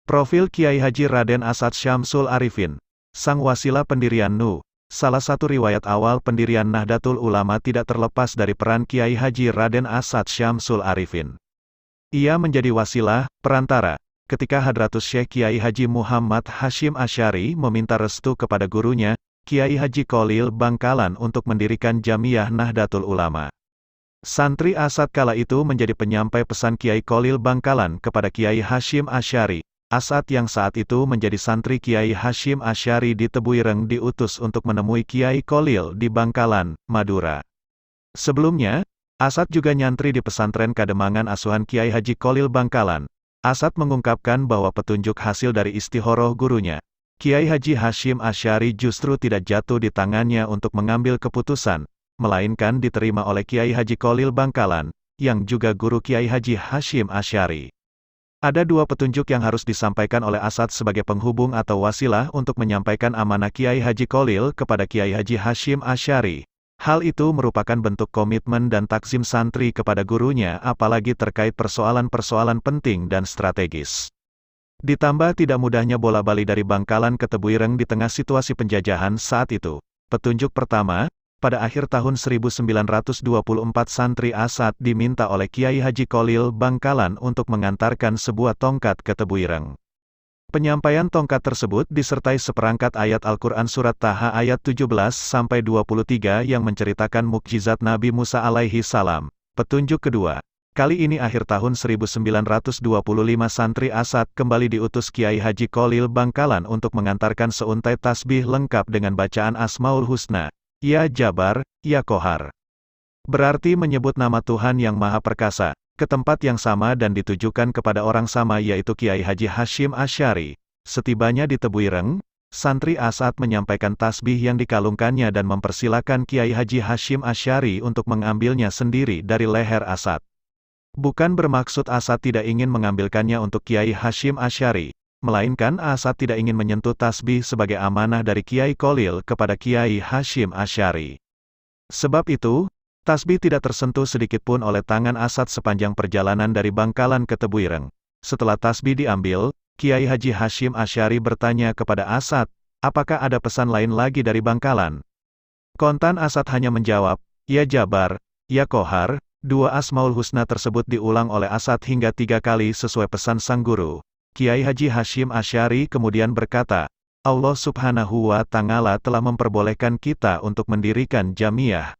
Profil Kiai Haji Raden Asad Syamsul Arifin, sang wasilah pendirian NU. Salah satu riwayat awal pendirian Nahdlatul Ulama tidak terlepas dari peran Kiai Haji Raden Asad Syamsul Arifin. Ia menjadi wasilah, perantara, ketika Hadratus Syekh Kiai Haji Muhammad Hasyim Asy'ari meminta restu kepada gurunya, Kiai Haji Kholil Bangkalan untuk mendirikan Jamiah Nahdlatul Ulama. Santri Asad kala itu menjadi penyampai pesan Kiai Kholil Bangkalan kepada Kiai Hasyim Asy'ari. Asad yang saat itu menjadi santri Kiai Hasyim Asy'ari di Tebuireng diutus untuk menemui Kiai Kholil di Bangkalan, Madura. Sebelumnya, Asad juga nyantri di pesantren Kademangan asuhan Kiai Haji Kholil Bangkalan. Asad mengungkapkan bahwa petunjuk hasil dari istihoroh gurunya, Kiai Haji Hasyim Asy'ari justru tidak jatuh di tangannya untuk mengambil keputusan, melainkan diterima oleh Kiai Haji Kholil Bangkalan, yang juga guru Kiai Haji Hasyim Asy'ari. Ada dua petunjuk yang harus disampaikan oleh Asad sebagai penghubung atau wasilah untuk menyampaikan amanah Kiai Haji Kholil kepada Kiai Haji Hasyim Asy'ari. Hal itu merupakan bentuk komitmen dan takzim santri kepada gurunya apalagi terkait persoalan-persoalan penting dan strategis. Ditambah tidak mudahnya bola-bali dari Bangkalan ke Tebuireng di tengah situasi penjajahan saat itu. Petunjuk pertama, pada akhir tahun 1924 santri Asad diminta oleh Kiai Haji Kholil Bangkalan untuk mengantarkan sebuah tongkat ke Tebuireng. Penyampaian tongkat tersebut disertai seperangkat ayat Al-Quran Surat Taha ayat 17-23 yang menceritakan mukjizat Nabi Musa alaihi salam. Petunjuk kedua, kali ini akhir tahun 1925 santri Asad kembali diutus Kiai Haji Kholil Bangkalan untuk mengantarkan seuntai tasbih lengkap dengan bacaan Asmaul Husna. Ya Jabar, Ya Qahar. Berarti menyebut nama Tuhan yang Maha Perkasa, ke tempat yang sama dan ditujukan kepada orang sama yaitu Kiai Haji Hasyim Asy'ari. Setibanya di Tebuireng, santri Asad menyampaikan tasbih yang dikalungkannya dan mempersilakan Kiai Haji Hasyim Asy'ari untuk mengambilnya sendiri dari leher Asad. Bukan bermaksud Asad tidak ingin mengambilkannya untuk Kiai Hasyim Asy'ari, melainkan Asad tidak ingin menyentuh tasbih sebagai amanah dari Kiai Kholil kepada Kiai Hasyim Asy'ari. Sebab itu, tasbih tidak tersentuh sedikitpun oleh tangan Asad sepanjang perjalanan dari Bangkalan ke Tebuireng. Setelah tasbih diambil, Kiai Haji Hasyim Asy'ari bertanya kepada Asad, apakah ada pesan lain lagi dari Bangkalan? Kontan Asad hanya menjawab, Ya Jabar, Ya Qahar. Dua Asmaul Husna tersebut diulang oleh Asad hingga 3 kali sesuai pesan sang guru. Kiai Haji Hasyim Asy'ari kemudian berkata, Allah Subhanahu wa Ta'ala telah memperbolehkan kita untuk mendirikan Jamiah.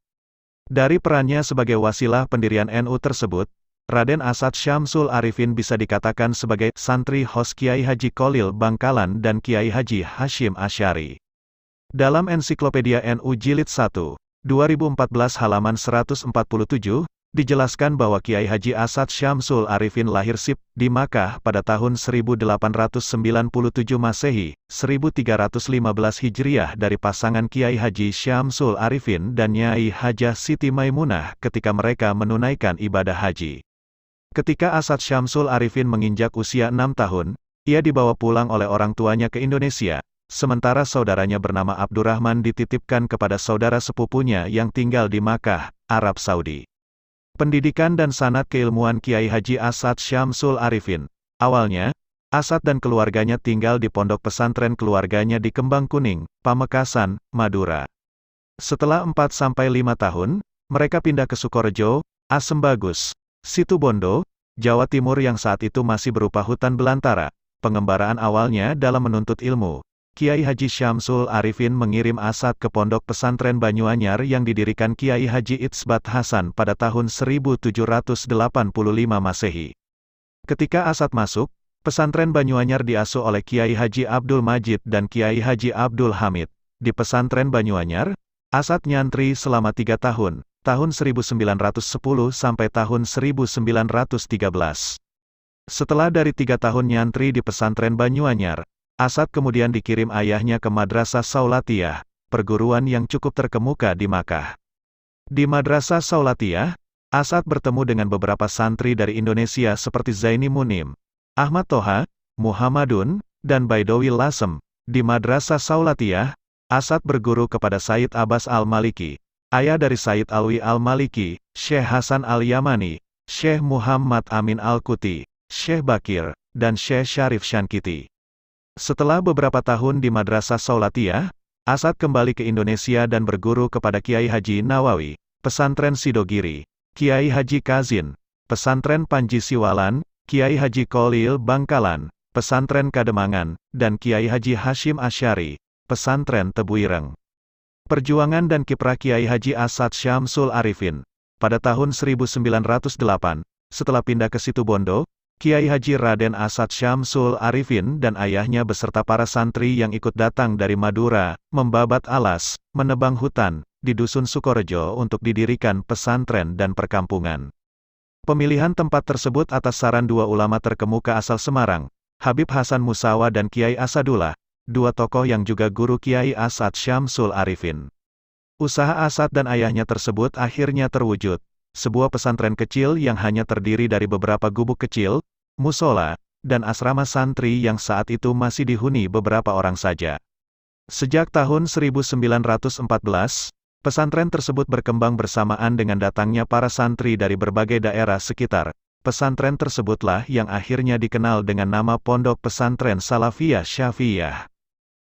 Dari perannya sebagai wasilah pendirian NU tersebut, Raden Asad Syamsul Arifin bisa dikatakan sebagai santri hos Kiai Haji Kholil Bangkalan dan Kiai Haji Hasyim Asy'ari. Dalam Ensiklopedia NU Jilid 1, 2014 halaman 147, dijelaskan bahwa Kiai Haji Asad Syamsul Arifin lahir di Makkah pada tahun 1897 Masehi, 1315 Hijriah dari pasangan Kiai Haji Syamsul Arifin dan Nyai Hajah Siti Maimunah ketika mereka menunaikan ibadah haji. Ketika Asad Syamsul Arifin menginjak usia 6 tahun, ia dibawa pulang oleh orang tuanya ke Indonesia, sementara saudaranya bernama Abdurrahman dititipkan kepada saudara sepupunya yang tinggal di Makkah, Arab Saudi. Pendidikan dan sanad keilmuan Kiai Haji Asad Syamsul Arifin. Awalnya, Asad dan keluarganya tinggal di pondok pesantren keluarganya di Kembang Kuning, Pamekasan, Madura. Setelah 4-5 tahun, mereka pindah ke Sukorejo, Asem Bagus, Situbondo, Jawa Timur yang saat itu masih berupa hutan belantara. Pengembaraan awalnya dalam menuntut ilmu. Kiai Haji Syamsul Arifin mengirim Asad ke pondok pesantren Banyuanyar yang didirikan Kiai Haji Itsbat Hasan pada tahun 1785 Masehi. Ketika Asad masuk, pesantren Banyuanyar diasuh oleh Kiai Haji Abdul Majid dan Kiai Haji Abdul Hamid. Di pesantren Banyuanyar, Asad nyantri selama 3 tahun, tahun 1910 sampai tahun 1913. Setelah dari 3 tahun nyantri di pesantren Banyuanyar, Asad kemudian dikirim ayahnya ke Madrasah Saulatiyah, perguruan yang cukup terkemuka di Makkah. Di Madrasah Saulatiyah, Asad bertemu dengan beberapa santri dari Indonesia seperti Zaini Munim, Ahmad Toha, Muhammadun, dan Baidowi Lasem. Di Madrasah Saulatiyah, Asad berguru kepada Sayyid Abbas Al-Maliki, ayah dari Sayyid Alwi Al-Maliki, Syekh Hasan Al-Yamani, Syekh Muhammad Amin Al-Kuti, Syekh Bakir, dan Syekh Syarif Syankiti. Setelah beberapa tahun di Madrasah Saulatiyah, Asad kembali ke Indonesia dan berguru kepada Kiai Haji Nawawi, Pesantren Sidogiri, Kiai Haji Kazin, Pesantren Panji Siwalan, Kiai Haji Kolil Bangkalan, Pesantren Kademangan, dan Kiai Haji Hashim Asy'ari, Pesantren Tebuireng. Perjuangan dan kiprah Kiai Haji Asad Syamsul Arifin. Pada tahun 1908, setelah pindah ke Situbondo, Kiai Haji Raden Asad Syamsul Arifin dan ayahnya beserta para santri yang ikut datang dari Madura, membabat alas, menebang hutan, di Dusun Sukorejo untuk didirikan pesantren dan perkampungan. Pemilihan tempat tersebut atas saran dua ulama terkemuka asal Semarang, Habib Hasan Musawa dan Kiai Asadullah, dua tokoh yang juga guru Kiai Asad Syamsul Arifin. Usaha Asad dan ayahnya tersebut akhirnya terwujud. Sebuah pesantren kecil yang hanya terdiri dari beberapa gubuk kecil, musola, dan asrama santri yang saat itu masih dihuni beberapa orang saja. Sejak tahun 1914, pesantren tersebut berkembang bersamaan dengan datangnya para santri dari berbagai daerah sekitar. Pesantren tersebutlah yang akhirnya dikenal dengan nama Pondok Pesantren Salafiyah Syafi'iyah.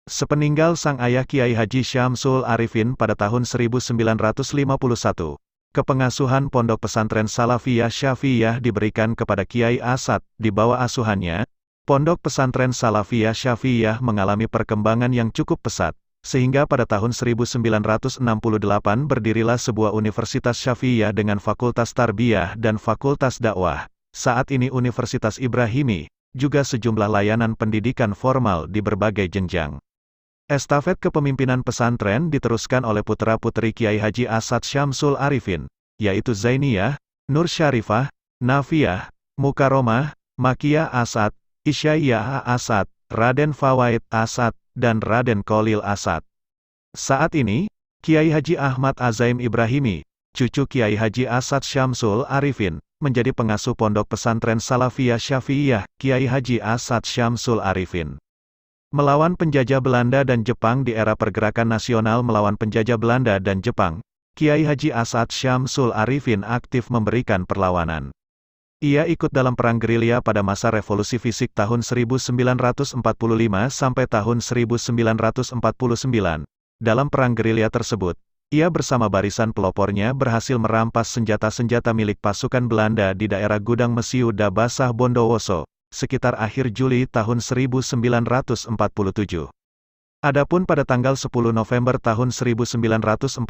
Sepeninggal sang ayah Kiai Haji Syamsul Arifin pada tahun 1951, kepengasuhan Pondok Pesantren Salafiyah Syafi'iyah diberikan kepada Kiai Asad. Di bawah asuhannya, Pondok Pesantren Salafiyah Syafi'iyah mengalami perkembangan yang cukup pesat, sehingga pada tahun 1968 berdirilah sebuah Universitas Syafi'iyah dengan Fakultas Tarbiyah dan Fakultas Dakwah. Saat ini Universitas Ibrahimi, juga sejumlah layanan pendidikan formal di berbagai jenjang. Estafet kepemimpinan pesantren diteruskan oleh putra-putri Kiai Haji Asad Syamsul Arifin, yaitu Zainiyah, Nur Syarifah, Nafiyah, Mukaromah, Makiyah Asad, Isyaiyah Asad, Raden Fawaid Asad, dan Raden Kolil Asad. Saat ini, Kiai Haji Ahmad Azaim Ibrahimi, cucu Kiai Haji Asad Syamsul Arifin, menjadi pengasuh Pondok Pesantren Salafiyah Syafi'iyah, Kiai Haji Asad Syamsul Arifin. Melawan penjajah Belanda dan Jepang. Di era pergerakan nasional melawan penjajah Belanda dan Jepang, Kiai Haji Asad Syamsul Arifin aktif memberikan perlawanan. Ia ikut dalam perang gerilya pada masa revolusi fisik tahun 1945 sampai tahun 1949. Dalam perang gerilya tersebut, ia bersama barisan pelopornya berhasil merampas senjata-senjata milik pasukan Belanda di daerah Gudang Mesiu Dabasah Bondowoso, sekitar akhir Juli tahun 1947. Adapun pada tanggal 10 November tahun 1945,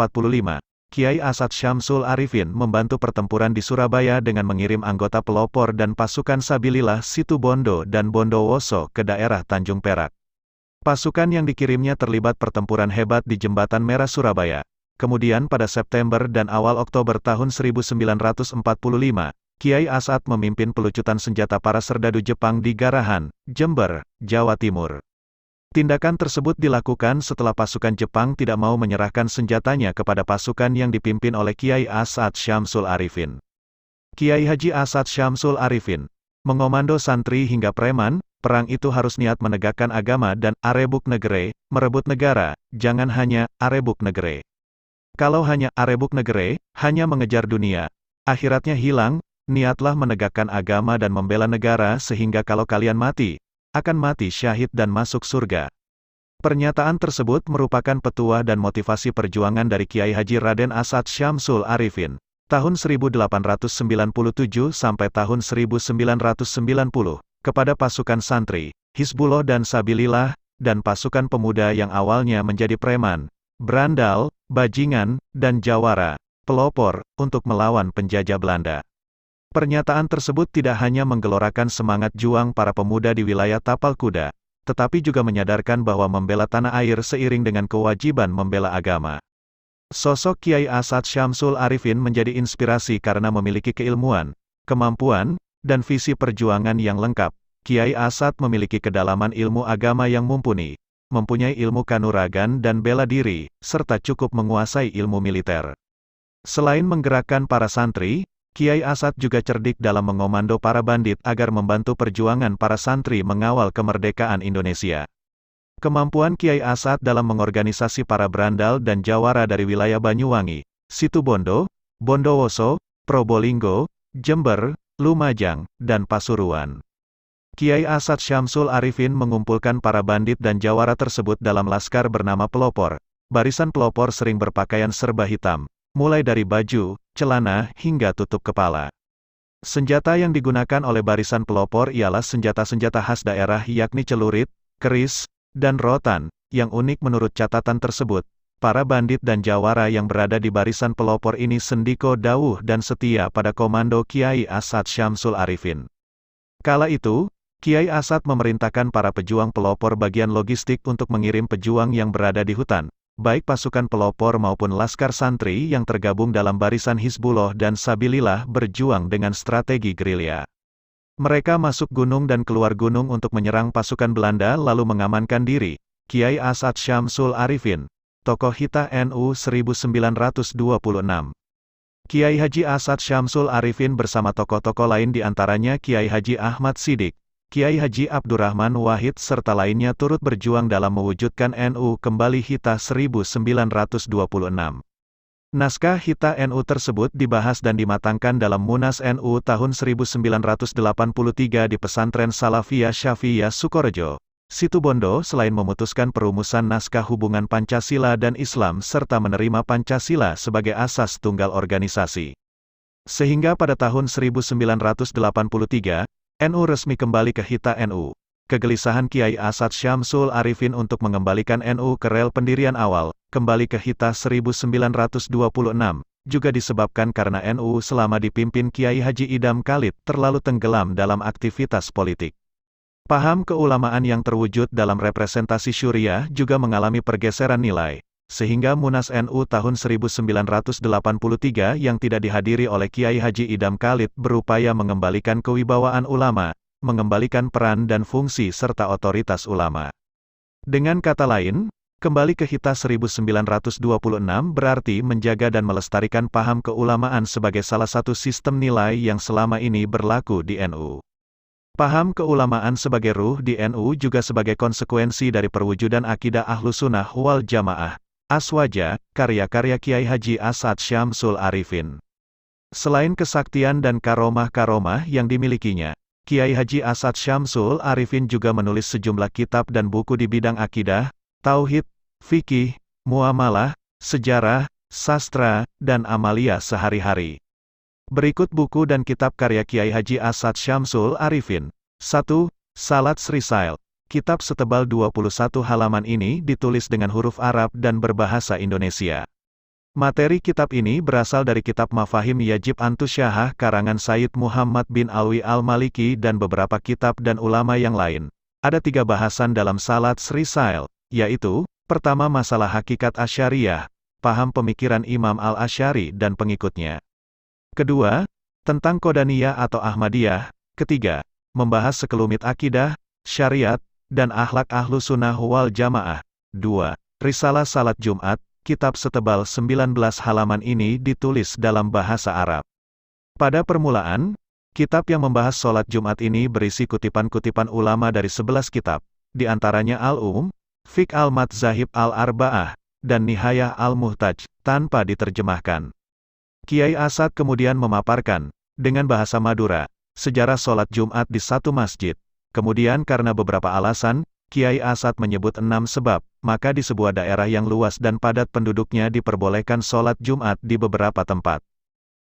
Kiai Asad Syamsul Arifin membantu pertempuran di Surabaya dengan mengirim anggota pelopor dan pasukan Sabilillah Situbondo dan Bondowoso ke daerah Tanjung Perak. Pasukan yang dikirimnya terlibat pertempuran hebat di Jembatan Merah Surabaya. Kemudian pada September dan awal Oktober tahun 1945, Kiai Asad memimpin pelucutan senjata para serdadu Jepang di Garahan, Jember, Jawa Timur. Tindakan tersebut dilakukan setelah pasukan Jepang tidak mau menyerahkan senjatanya kepada pasukan yang dipimpin oleh Kiai Asad Syamsul Arifin. Kiai Haji Asad Syamsul Arifin mengomando santri hingga preman. Perang itu harus niat menegakkan agama dan arebuk negere, merebut negara, jangan hanya arebuk negere. Kalau hanya arebuk negere, hanya mengejar dunia, akhiratnya hilang. Niatlah menegakkan agama dan membela negara sehingga kalau kalian mati, akan mati syahid dan masuk surga. Pernyataan tersebut merupakan petuah dan motivasi perjuangan dari Kiai Haji Raden Asad Syamsul Arifin, tahun 1897 sampai tahun 1990, kepada pasukan santri, Hizbullah dan Sabilillah, dan pasukan pemuda yang awalnya menjadi preman, berandal, bajingan, dan jawara, pelopor, untuk melawan penjajah Belanda. Pernyataan tersebut tidak hanya menggelorakan semangat juang para pemuda di wilayah Tapal Kuda, tetapi juga menyadarkan bahwa membela tanah air seiring dengan kewajiban membela agama. Sosok Kiai Asad Syamsul Arifin menjadi inspirasi karena memiliki keilmuan, kemampuan, dan visi perjuangan yang lengkap. Kiai Asad memiliki kedalaman ilmu agama yang mumpuni, mempunyai ilmu kanuragan dan bela diri, serta cukup menguasai ilmu militer. Selain menggerakkan para santri, Kiai Asad juga cerdik dalam mengomando para bandit agar membantu perjuangan para santri mengawal kemerdekaan Indonesia. Kemampuan Kiai Asad dalam mengorganisasi para berandal dan jawara dari wilayah Banyuwangi, Situbondo, Bondowoso, Probolinggo, Jember, Lumajang, dan Pasuruan. Kiai Asad Syamsul Arifin mengumpulkan para bandit dan jawara tersebut dalam laskar bernama pelopor. Barisan pelopor sering berpakaian serba hitam, mulai dari baju, celana, hingga tutup kepala. Senjata yang digunakan oleh barisan pelopor ialah senjata-senjata khas daerah yakni celurit, keris, dan rotan. Yang unik menurut catatan tersebut, para bandit dan jawara yang berada di barisan pelopor ini sendiko dauh dan setia pada komando Kiai Asad Syamsul Arifin. Kala itu, Kiai Asad memerintahkan para pejuang pelopor bagian logistik untuk mengirim pejuang yang berada di hutan, baik pasukan pelopor maupun laskar santri yang tergabung dalam barisan Hizbullah dan Sabilillah berjuang dengan strategi gerilya. Mereka masuk gunung dan keluar gunung untuk menyerang pasukan Belanda lalu mengamankan diri. Kiai Asad Syamsul Arifin, tokoh Hita NU 1926. Kiai Haji Asad Syamsul Arifin bersama tokoh-tokoh lain diantaranya Kiai Haji Ahmad Siddiq, Kiai Haji Abdurrahman Wahid serta lainnya turut berjuang dalam mewujudkan NU kembali Hita 1926. Naskah Hita NU tersebut dibahas dan dimatangkan dalam Munas NU tahun 1983 di Pesantren Salafiyah Syafiyah Sukorejo, Situbondo selain memutuskan perumusan naskah hubungan Pancasila dan Islam serta menerima Pancasila sebagai asas tunggal organisasi. Sehingga pada tahun 1983, NU resmi kembali ke Hita NU. Kegelisahan Kiai Asad Syamsul Arifin untuk mengembalikan NU ke rel pendirian awal, kembali ke Hita 1926, juga disebabkan karena NU selama dipimpin Kiai Haji Idam Khalid terlalu tenggelam dalam aktivitas politik. Paham keulamaan yang terwujud dalam representasi syuriah juga mengalami pergeseran nilai, sehingga Munas NU tahun 1983 yang tidak dihadiri oleh Kiai Haji Idam Khalid berupaya mengembalikan kewibawaan ulama, mengembalikan peran dan fungsi serta otoritas ulama. Dengan kata lain, kembali ke Hita 1926 berarti menjaga dan melestarikan paham keulamaan sebagai salah satu sistem nilai yang selama ini berlaku di NU. Paham keulamaan sebagai ruh di NU juga sebagai konsekuensi dari perwujudan akidah Ahlussunnah wal Jamaah, Aswaja, karya-karya Kiai Haji Asad Syamsul Arifin. Selain kesaktian dan karomah-karomah yang dimilikinya, Kiai Haji Asad Syamsul Arifin juga menulis sejumlah kitab dan buku di bidang akidah, tauhid, fikih, muamalah, sejarah, sastra, dan amalia sehari-hari. Berikut buku dan kitab karya Kiai Haji Asad Syamsul Arifin. 1. Salat Risail. Kitab setebal 21 halaman ini ditulis dengan huruf Arab dan berbahasa Indonesia. Materi kitab ini berasal dari kitab Mafahim Yajib Antusyahah karangan Sayyid Muhammad bin Alwi Al-Maliki dan beberapa kitab dan ulama yang lain. Ada 3 bahasan dalam Salat Risail, yaitu, pertama masalah hakikat Asy'ariyah, paham pemikiran Imam Al-Asy'ari dan pengikutnya. Kedua, tentang Qadaniyah atau Ahmadiyah. Ketiga, membahas sekelumit akidah, syariat, dan akhlak Ahlussunnah wal Jamaah. 2. Risalah Salat Jumat. Kitab setebal 19 halaman ini ditulis dalam bahasa Arab. Pada permulaan, kitab yang membahas sholat Jumat ini berisi kutipan-kutipan ulama dari 11 kitab, di antaranya Fiqh al-Madzahib al-Arba'ah, dan Nihayah al-Muhtaj, tanpa diterjemahkan. Kiai Asad kemudian memaparkan, dengan bahasa Madura, sejarah sholat Jumat di satu masjid. Kemudian karena beberapa alasan, Kiai Asad menyebut 6 sebab, maka di sebuah daerah yang luas dan padat penduduknya diperbolehkan sholat Jumat di beberapa tempat.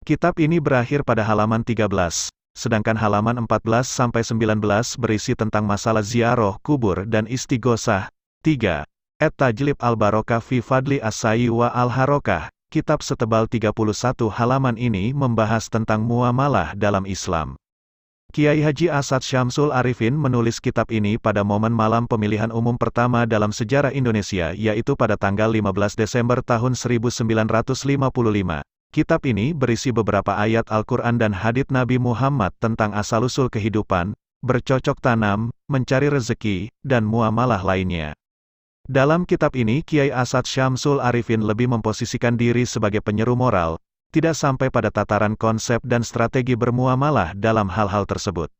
Kitab ini berakhir pada halaman 13, sedangkan halaman 14-19 berisi tentang masalah ziarah kubur dan istighosah. 3. At-Tajlib al-Barokah fi Fadli As-Sa'i wa al-Harokah. Kitab setebal 31 halaman ini membahas tentang muamalah dalam Islam. Kiai Haji Asad Syamsul Arifin menulis kitab ini pada momen malam pemilihan umum pertama dalam sejarah Indonesia yaitu pada tanggal 15 Desember tahun 1955. Kitab ini berisi beberapa ayat Al-Quran dan hadits Nabi Muhammad tentang asal-usul kehidupan, bercocok tanam, mencari rezeki, dan muamalah lainnya. Dalam kitab ini Kiai Asad Syamsul Arifin lebih memposisikan diri sebagai penyeru moral, tidak sampai pada tataran konsep dan strategi bermuamalah dalam hal-hal tersebut.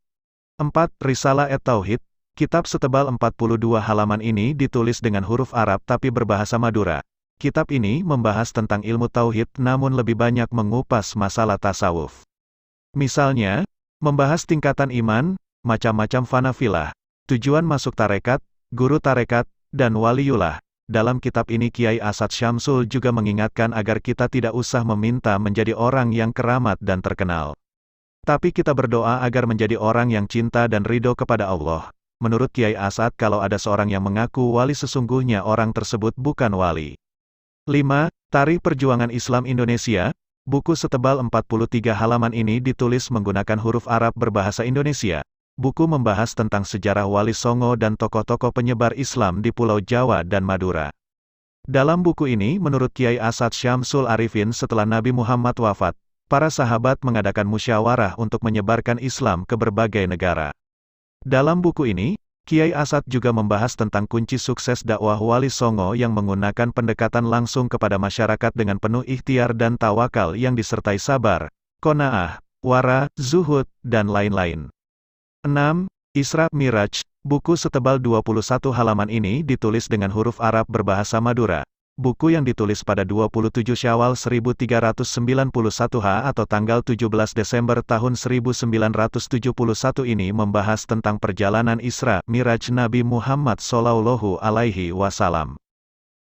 4. Risalah at-Tauhid. Kitab setebal 42 halaman ini ditulis dengan huruf Arab tapi berbahasa Madura. Kitab ini membahas tentang ilmu tauhid namun lebih banyak mengupas masalah tasawuf. Misalnya, membahas tingkatan iman, macam-macam fanafilah, tujuan masuk tarekat, guru tarekat, dan waliullah. Dalam kitab ini Kiai Asad Syamsul juga mengingatkan agar kita tidak usah meminta menjadi orang yang keramat dan terkenal. Tapi kita berdoa agar menjadi orang yang cinta dan ridho kepada Allah. Menurut Kiai Asad, kalau ada seorang yang mengaku wali, sesungguhnya orang tersebut bukan wali. 5. Tarikh Perjuangan Islam Indonesia. Buku setebal 43 halaman ini ditulis menggunakan huruf Arab berbahasa Indonesia. Buku membahas tentang sejarah Wali Songo dan tokoh-tokoh penyebar Islam di Pulau Jawa dan Madura. Dalam buku ini, menurut Kiai Asad Syamsul Arifin, setelah Nabi Muhammad wafat, para sahabat mengadakan musyawarah untuk menyebarkan Islam ke berbagai negara. Dalam buku ini, Kiai Asad juga membahas tentang kunci sukses dakwah Wali Songo yang menggunakan pendekatan langsung kepada masyarakat dengan penuh ikhtiar dan tawakal yang disertai sabar, qanaah, wara, zuhud, dan lain-lain. 6. Isra Miraj. Buku setebal 21 halaman ini ditulis dengan huruf Arab berbahasa Madura. Buku yang ditulis pada 27 Syawal 1391 H atau tanggal 17 Desember tahun 1971 ini membahas tentang perjalanan Isra Miraj Nabi Muhammad Shallallahu Alaihi Wasallam.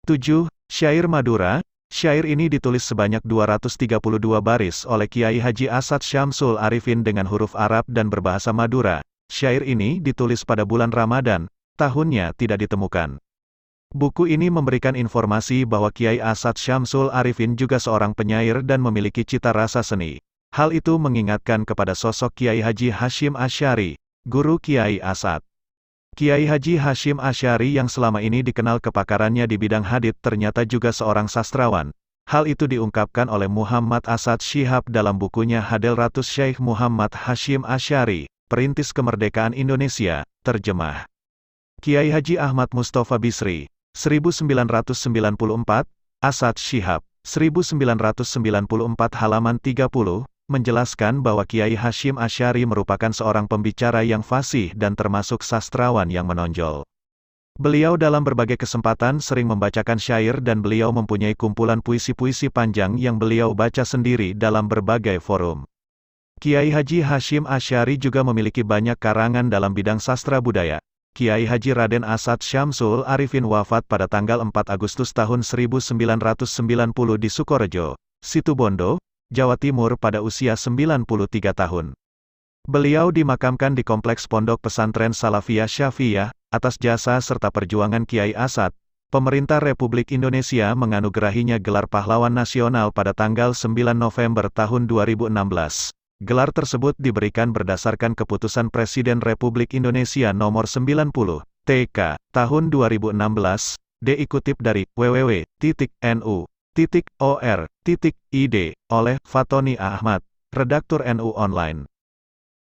7. Syair Madura. Syair ini ditulis sebanyak 232 baris oleh Kiai Haji Asad Syamsul Arifin dengan huruf Arab dan berbahasa Madura. Syair ini ditulis pada bulan Ramadan, tahunnya tidak ditemukan. Buku ini memberikan informasi bahwa Kiai Asad Syamsul Arifin juga seorang penyair dan memiliki cita rasa seni. Hal itu mengingatkan kepada sosok Kiai Haji Hasyim Asy'ari, guru Kiai Asad. Kiai Haji Hasyim Asy'ari yang selama ini dikenal kepakarannya di bidang hadits ternyata juga seorang sastrawan. Hal itu diungkapkan oleh Muhammad Asad Syihab dalam bukunya Hadelratus Syekh Muhammad Hasyim Asy'ari, Perintis Kemerdekaan Indonesia, terjemah Kiai Haji Ahmad Mustofa Bisri, 1994, Asad Syihab, 1994 halaman 30, menjelaskan bahwa Kiai Hasyim Asy'ari merupakan seorang pembicara yang fasih dan termasuk sastrawan yang menonjol. Beliau dalam berbagai kesempatan sering membacakan syair dan beliau mempunyai kumpulan puisi-puisi panjang yang beliau baca sendiri dalam berbagai forum. Kiai Haji Hasyim Asy'ari juga memiliki banyak karangan dalam bidang sastra budaya. Kiai Haji Raden Asad Syamsul Arifin wafat pada tanggal 4 Agustus tahun 1990 di Sukorejo, Situbondo, Jawa Timur pada usia 93 tahun. Beliau dimakamkan di Kompleks Pondok Pesantren Salafiyah Syafiyah. Atas jasa serta perjuangan Kiai Asad, pemerintah Republik Indonesia menganugerahinya gelar pahlawan nasional pada tanggal 9 November tahun 2016. Gelar tersebut diberikan berdasarkan keputusan Presiden Republik Indonesia nomor 90, TK, tahun 2016, dikutip dari www.nu.or.id, oleh Fatoni Ahmad, redaktur NU Online.